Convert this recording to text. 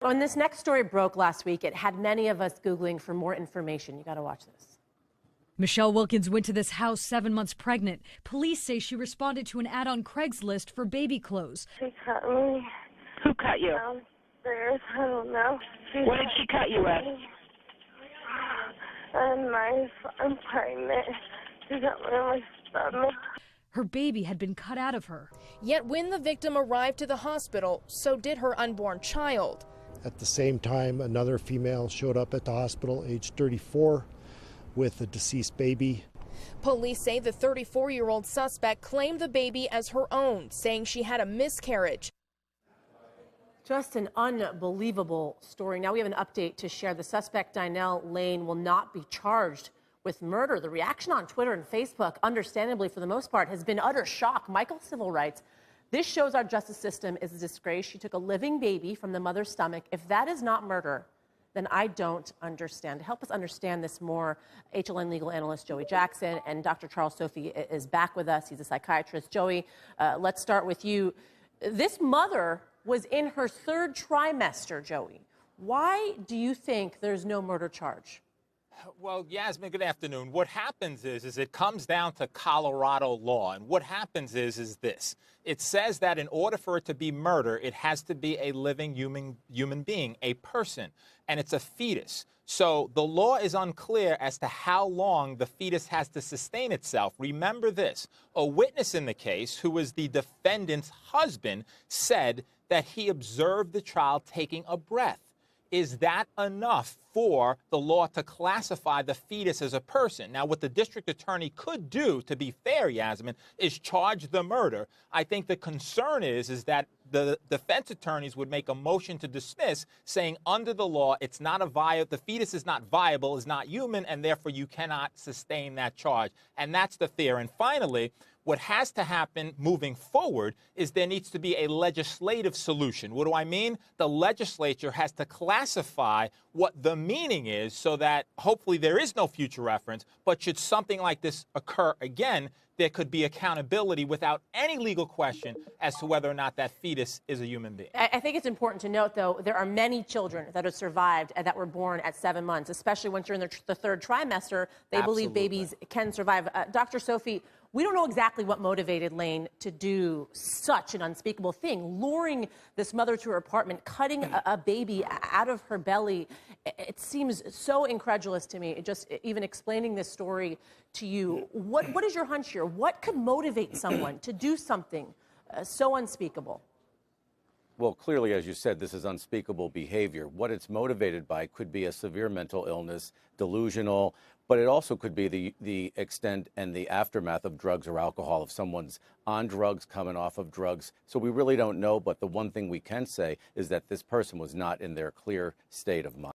When this next story broke last week, it had many of us Googling for more information. You got to watch this. Michelle Wilkins went to this house 7 months pregnant. Police say she responded to an ad on Craigslist for baby clothes. She cut me. Who cut you? Downstairs. I don't know. What did she cut you at? And I'm pregnant. She got me in my stomach. Her baby had been cut out of her. Yet when the victim arrived to the hospital, so did her unborn child. At the same time, another female showed up at the hospital, age 34, with a deceased baby. Police say the 34-year-old suspect claimed the baby as her own, saying she had a miscarriage. Just an unbelievable story. Now we have an update to share. The suspect, Dynell Lane, will not be charged with murder. The reaction on Twitter and Facebook, understandably for the most part, has been utter shock. Michael Civil writes, "This shows our justice system is a disgrace. She took a living baby from the mother's stomach. If that is not murder, then I don't understand." To help us understand this more, HLN legal analyst Joey Jackson and Dr. Charles Sophie is back with us. He's a psychiatrist. Joey, let's start with you. This mother was in her third trimester, Joey. Why do you think there's no murder charge? Well, Yasmin, good afternoon. What happens is it comes down to Colorado law. And what happens is this. It says that in order for it to be murder, it has to be a living human being, a person, and it's a fetus. So the law is unclear as to how long the fetus has to sustain itself. Remember this. A witness in the case, who was the defendant's husband, said that he observed the child taking a breath. Is that enough for the law to classify the fetus as a person? Now, what the district attorney could do, to be fair, Yasmin, is charge the murder. I think the concern is that the defense attorneys would make a motion to dismiss, saying under the law, it's not the fetus is not viable, is not human, and therefore you cannot sustain that charge. And that's the fear. And finally, what has to happen moving forward is there needs to be a legislative solution. What do I mean? The legislature has to classify what the meaning is so that hopefully there is no future reference, but should something like this occur again, there could be accountability without any legal question as to whether or not that fetus is a human being. I think it's important to note, though, there are many children that have survived and that were born at 7 months, especially once you're in the third trimester. They believe babies can survive. Dr. Sophie, we don't know exactly what motivated Lane to do such an unspeakable thing, luring this mother to her apartment, cutting a baby out of her belly. It seems so incredulous to me, just even explaining this story to you. What is your hunch here? What could motivate someone to do something so unspeakable? Well, clearly, as you said, this is unspeakable behavior. What it's motivated by could be a severe mental illness, delusional, but it also could be the extent and the aftermath of drugs or alcohol, if someone's on drugs, coming off of drugs. So we really don't know, but the one thing we can say is that this person was not in their clear state of mind.